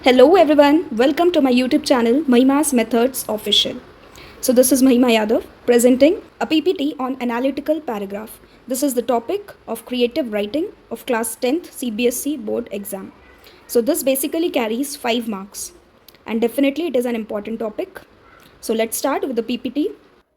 Hello everyone, welcome to my YouTube channel Mahima's Methods Official. So this is Mahima Yadav presenting a PPT on analytical paragraph. This is the topic of creative writing of class 10th CBSE board exam. So this basically carries 5 marks and definitely it is an important topic. So let's start with the PPT.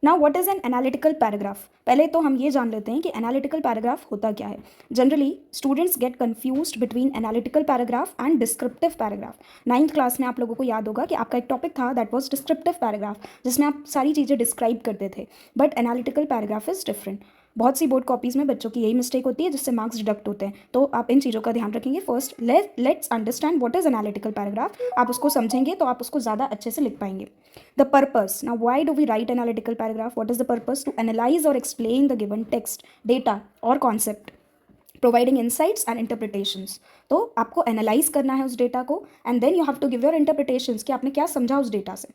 Now what is an analytical paragraph. पहले तो हम ये जान लेते हैं कि analytical paragraph होता क्या है। Generally students gate confused between analytical paragraph and descriptive paragraph. 9th class में आप लोगों को याद होगा कि आपका एक टॉपिक था दैट वाज डिस्क्रिप्टिव पैराग्राफ, जिसमें आप सारी चीज़ें डिस्क्राइब करते थे, but analytical paragraph is different. बहुत सी बोर्ड कॉपीज़ में बच्चों की यही मिस्टेक होती है जिससे मार्क्स डिडक्ट होते हैं, तो आप इन चीज़ों का ध्यान रखेंगे। First let's understand what is analytical paragraph. आप उसको समझेंगे तो आप उसको ज़्यादा अच्छे से लिख पाएंगे। The purpose, now why do we write analytical paragraph? What is the purpose? To analyse और explain the given text, data और concept, providing insights and interpretations. तो आपको एनालाइज करना है उस डेटा को and then you have to give your interpretations कि आपने क्या समझा उस डेटा से,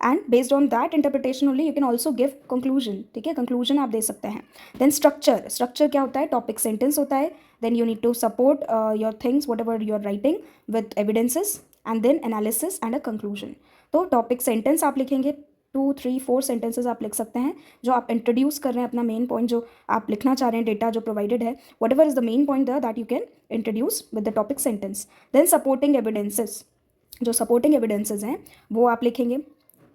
and based on that interpretation only you can also give conclusion. ठीक है, कंक्लूजन आप दे सकते हैं। देन स्ट्रक्चर क्या होता है? टॉपिक सेंटेंस होता है। Then you need to support your things whatever you are writing with evidences and then analysis and a conclusion. तो टॉपिक सेंटेंस आप लिखेंगे, 2, 3, 4 सेंटेंसेज आप लिख सकते हैं जो आप इंट्रोड्यूस कर रहे हैं अपना मेन पॉइंट जो आप लिखना चाह रहे हैं, डेटा जो प्रोवाइडेड है, whatever is the main point that you can introduce with the topic sentence. Then supporting evidences, जो सपोर्टिंग एविडेंसेस हैं वो आप लिखेंगे।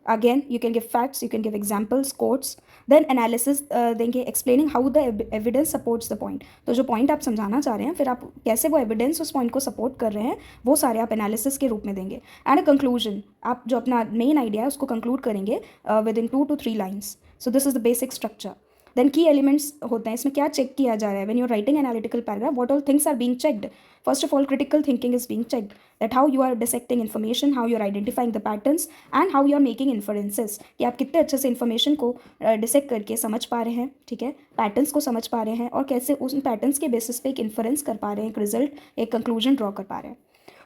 Again you can give facts, you can give examples, quotes. Then analysis देंगे, explaining how the evidence supports the point. तो जो point आप समझाना चाह रहे हैं, फिर आप कैसे वो एविडेंस उस पॉइंट को सपोर्ट कर रहे हैं, वो सारे आप एनालिसिस के रूप में देंगे। एंड अ कंक्लूजन, आप जो अपना मेन आइडिया है उसको कंक्लूड करेंगे within 2 to 3 lines. So this is the basic structure. Then key elements होते हैं, इसमें क्या चेक किया जा रहा है when you are writing analytical paragraph, what all things are being checked. First of all critical thinking is being checked, that how you are dissecting information, how you are identifying the patterns and how you are making inferences, कि आप कितने अच्छे से information को dissect करके समझ पा रहे हैं, ठीक है, पैटर्न्स को समझ पा रहे हैं और कैसे उन पैटर्न्स के बेसिस पे एक इन्फरेंस कर पा रहे हैं, एक रिजल्ट, एक कंक्लूजन ड्रॉ कर पा रहे हैं।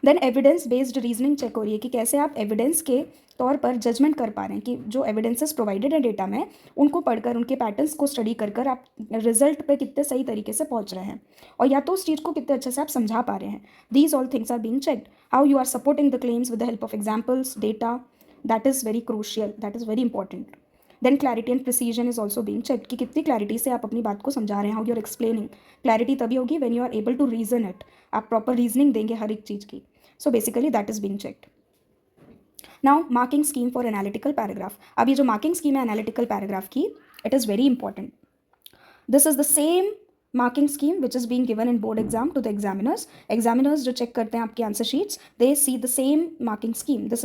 Then evidence based reasoning check हो रही है कि कैसे आप एविडेंस के तौर पर जजमेंट कर पा रहे हैं कि जो एविडेंसेस प्रोवाइडेड है डेटा में, उनको पढ़कर उनके पैटर्न्स को स्टडी कर आप रिजल्ट पे कितने सही तरीके से पहुंच रहे हैं, और या तो उस चीज़ को कितने अच्छे से आप समझा पा रहे हैं। These all things are being checked. How you are supporting the claims with the help of examples, data, that is very crucial, that is very important. Then clarity and precision is also being checked, कि कितनी clarity से आप अपनी बात को समझा रहे हैं, how you are explaining. Clarity तभी होगी when you are able to reason it, आप प्रॉपर रीजनिंग देंगे हर एक चीज़ की। So basically that is being checked. Now marking scheme for analytical paragraph. अब ये जो मार्किंग स्कीम है एनालिटिकल पैराग्राफ की, it is very important. This is the same marking scheme which is being given in board exam to the examiners जो check करते हैं आपके answer sheets, they see the same marking scheme. This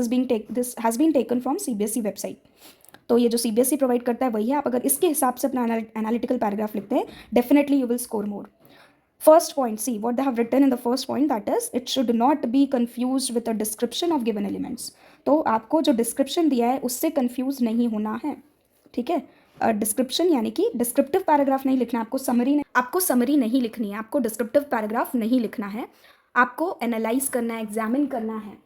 has been taken from CBSE website. तो ये जो CBSE provide करता है वही है। आप अगर इसके हिसाब से अपना एनालिटिकल पैराग्राफ लिखते हैं, definitely you will score more. First point, see what they have written in the first point, that is it should not be confused with a description of given elements. तो आपको जो description दिया है उससे confuse नहीं होना है, ठीक है। डिस्क्रिप्शन यानी कि डिस्क्रिप्टिव पैराग्राफ नहीं लिखना है, आपको समरी नहीं लिखनी है, आपको डिस्क्रिप्टिव पैराग्राफ नहीं लिखना है, आपको एनालाइज करना है, एग्जामिन करना है।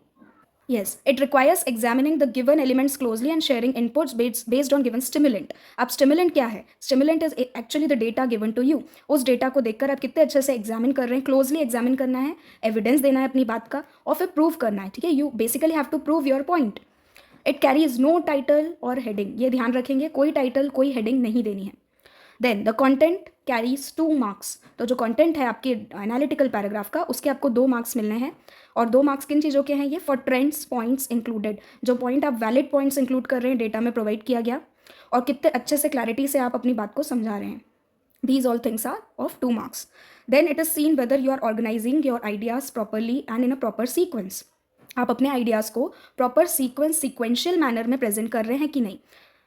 Yes, it requires examining the given elements closely and sharing inputs based on given stimulant. अब stimulant क्या है? Stimulant is actually the data given to you. उस डेटा को देखकर आप कितने अच्छे से एग्जामिन कर रहे हैं, क्लोजली एग्जामिन करना है, एविडेंस देना है अपनी बात का और फिर प्रूव करना है, ठीक है। You basically have to prove your point. It carries no title और हेडिंग, ये ध्यान रखेंगे, कोई टाइटल कोई हेडिंग नहीं देनी है। Then the content carries 2 marks. तो जो कंटेंट है आपके एनालिटिकल पैराग्राफ का, उसके आपको 2 मार्क्स मिलने हैं। और 2 मार्क्स किन चीज़ों के हैं ये? फॉर ट्रेंड्स पॉइंट्स इंक्लूडेड, जो पॉइंट आप वैलिड पॉइंट्स इंक्लूड कर रहे हैं, डेटा में प्रोवाइड किया गया, और कितने अच्छे से क्लैरिटी से आप अपनी बात को समझा रहे हैं। These all things are of 2 marks. Then it is seen whether you are organizing your ideas properly and in a proper sequence. आप अपने आइडियाज़ को प्रॉपर सीक्वेंशियल मैनर में प्रेजेंट कर रहे हैं कि नहीं,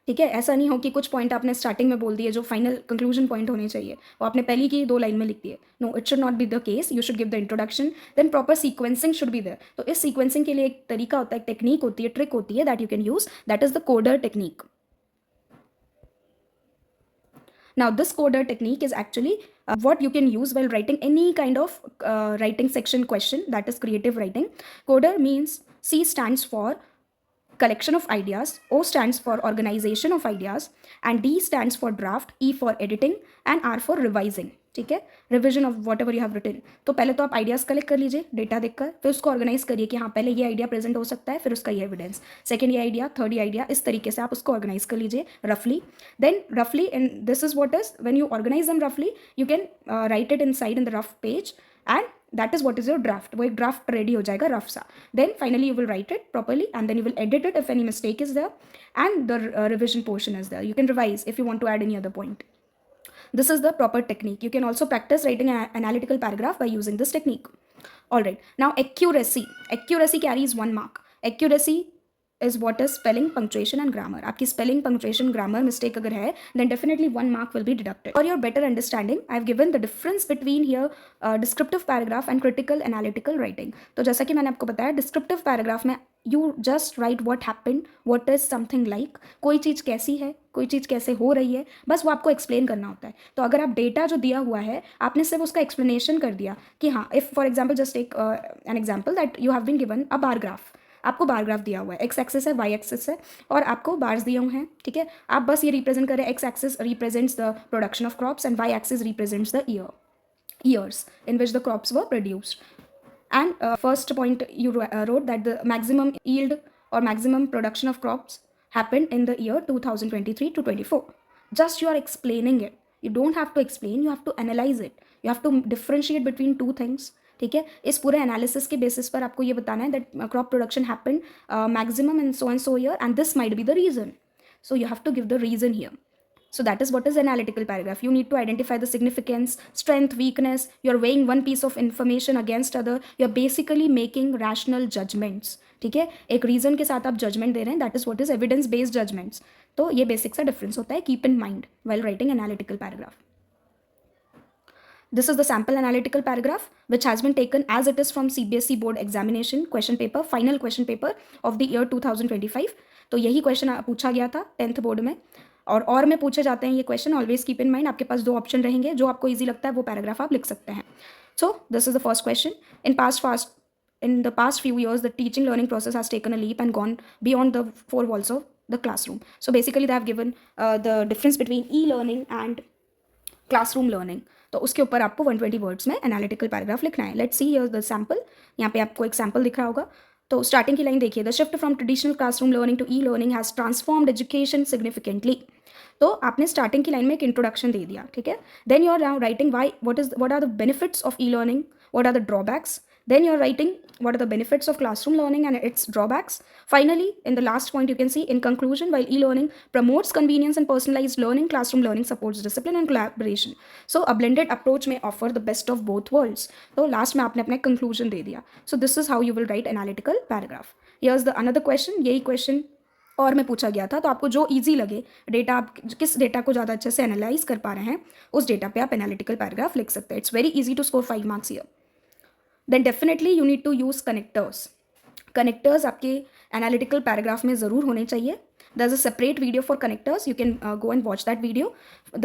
ठीक है। ऐसा नहीं हो कि कुछ पॉइंट आपने स्टार्टिंग में बोल दिए जो फाइनल कंक्लूजन पॉइंट होने चाहिए, वो आपने पहली की 2 लाइन में लिख दिए। No, it should not be the case. You should give the introduction, then proper sequencing should be there. तो इस सीक्वेंसिंग के लिए एक तरीका होता है, एक टेक्निक होती है, ट्रिक होती है that you can use, that is the coder technique. Now, this coder technique is actually what you can use while writing any kind of writing section question, that is creative writing. Coder means C stands for collection of ideas, O stands for organization of ideas, and D stands for draft, E for editing, and R for revising. ठीक है, revision of whatever you have written. तो पहले तो आप ideas collect कर लीजिए data देखकर, फिर उसको ऑर्गेनाइज करिए कि हाँ पहले ये आइडिया प्रेजेंट हो सकता है, फिर उसका ये एविडेंस, सेकंड ये आइडिया, थर्ड ये आइडिया, इस तरीके से आप उसको ऑर्गेनाइज कर लीजिए रफली। देन रफली, and this is what is when you organise them रफली, you can write it in side in the rough page, and that is what is your draft. वो एक ड्राफ्ट रेडी हो जाएगा रफ सा। Then finally you will write it properly and then you will edit it if any mistake is there, and the revision portion is there. You can revise if you want to add any other point. This is the proper technique. You can also practice writing an analytical paragraph by using this technique. All right. Now accuracy. Accuracy carries 1 mark. Accuracy is what is spelling, punctuation and grammar. आपकी spelling, punctuation, grammar mistake अगर है, then definitely 1 mark will be deducted. For your better understanding, I have given the difference between here descriptive paragraph and critical analytical writing. तो जैसा कि मैंने आपको बताया, descriptive paragraph में you just write what happened, what is something like, कोई चीज़ कैसी है, कोई चीज़ कैसे हो रही है, बस वो आपको एक्सप्लेन करना होता है. तो अगर आप डेटा जो दिया हुआ है आपने सिर्फ उसका एक्सप्लेनेशन कर दिया कि हाँ, if for example just take an example that you have been given a bar graph. आपको बार ग्राफ दिया हुआ है, एक्स एक्सिस है, वाई एक्सिस है, और आपको बार्स दिए हुए हैं. ठीक है, आप बस ये रिप्रेजेंट करें, X axis represents the production of crops and Y axis represents the years in which the crops were produced. And first point you wrote that the maximum yield or maximum production of crops happened in the year 2023 to 24. Just you are explaining it. You don't have to explain, you have to analyze it. You have to differentiate between two things. ठीक है, इस पूरे analysis के basis पर आपको ये बताना है that crop production happened maximum in so and so year and this might be the reason. So you have to give the reason here. So that is what is analytical paragraph. You need to identify the significance, strength, weakness. You're weighing one piece of information against other. You're basically making rational judgments. ठीक है, एक reason के साथ आप judgement दे रहे हैं. That is what is evidence based judgements. तो ये बेसिक सा डिफरेंस होता है. Keep in mind while writing analytical paragraph. This is the sample analytical paragraph which has been taken as it is from CBSE board examination question paper, final question paper of the year 2025. तो यही question पूछा गया था 10th board में, और में पूछे जाते हैं ये question. Always keep in mind, आपके पास 2 ऑप्शन रहेंगे, जो आपको ईजी लगता है वो पैराग्राफ आप लिख सकते हैं. सो this is the first question. In the past few years, the teaching learning process has taken a leap and gone beyond the 4 walls of the classroom. So basically they have given the difference between e-learning and classroom learning. तो उसके ऊपर आपको 120 words में analytical paragraph लिखना है. Let's see here the sample. यहाँ पे आपको एक सैम्पल दिख रहा होगा. तो स्टार्टिंग की लाइन देखिए, the shift from traditional classroom learning to e learning has transformed education significantly. तो आपने स्टार्टिंग की लाइन में एक इंट्रोडक्शन दे दिया. ठीक है, then you are now writing what are the benefits of e learning, what are the drawbacks. Then you're writing what are the benefits of classroom learning and its drawbacks. Finally, in the last point, you can see in conclusion, while e-learning promotes convenience and personalized learning, classroom learning supports discipline and collaboration. So a blended approach may offer the best of both worlds. So last में आपने अपना conclusion दे दिया. So this is how you will write analytical paragraph. Here's the another question. यही question और में पूछा गया था. तो आपको जो ईजी लगे, डेटा आप किस डेटा को ज़्यादा अच्छे से एनालाइज कर पा रहे हैं, उस डेटा पे आप एनालिटिकल पैराग्राफ लिख सकते हैं. It's very easy to score 5 marks here. Then definitely you need to use connectors. Connectors आपके analytical paragraph में ज़रूर होने चाहिए. There's a separate video for connectors. You can go and watch that video.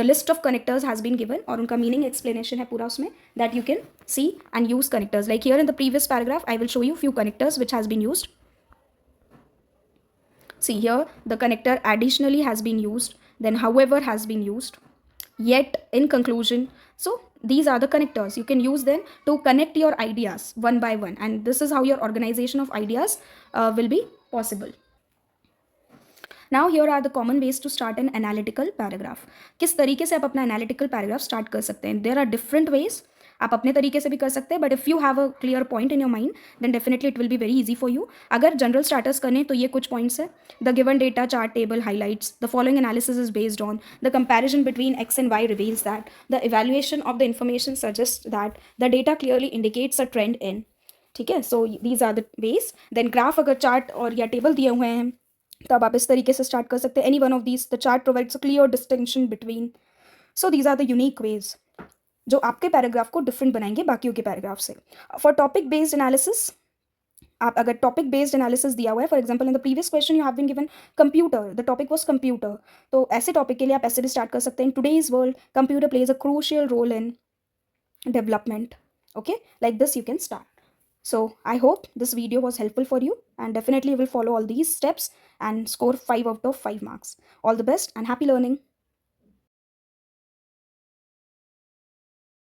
The list of connectors has been given और उनका meaning explanation है पूरा उसमें, that you can see and use connectors. Like here in the previous paragraph, I will show you few connectors which has been used. See here, the connector additionally has been used. Then however has been used. Yet, in conclusion. So these are the connectors. You can use them to connect your ideas one by one, and this is how your organization of ideas will be possible. Now here are the common ways to start an analytical paragraph. किस तरीके से आप अपना analytical paragraph start कर सकते हैं? There are different ways. आप अपने तरीके से भी कर सकते हैं, but if you have a clear point in your mind then definitely it will be very easy for you. अगर जनरल स्टार्टर्स करने तो ये कुछ पॉइंट्स है. The given data chart table highlights the following analysis is based on the comparison between X and Y reveals that the evaluation of the information suggest that the data clearly indicates a trend in. ठीक है, so these are the ways. Then graph अगर chart और या table दिए हुए हैं तब आप इस तरीके से स्टार्ट कर सकते हैं. Any one of these the chart provides a clear distinction between. So these are the unique ways जो आपके पैराग्राफ को डिफरेंट बनाएंगे बाकियों के पैराग्राफ से. फॉर टॉपिक बेस्ड एनालिसिस, आप अगर टॉपिक बेस्ड एनालिसिस दिया हुआ है, for example in the previous question you have been given computer, the topic was computer, तो ऐसे टॉपिक के लिए आप ऐसे भी स्टार्ट कर सकते हैं. In today's world computer plays a crucial role in development. Okay, like this you can start. So I hope this video was helpful for you, and definitely you will follow all these steps and score 5 out of 5 marks. All the best and happy learning.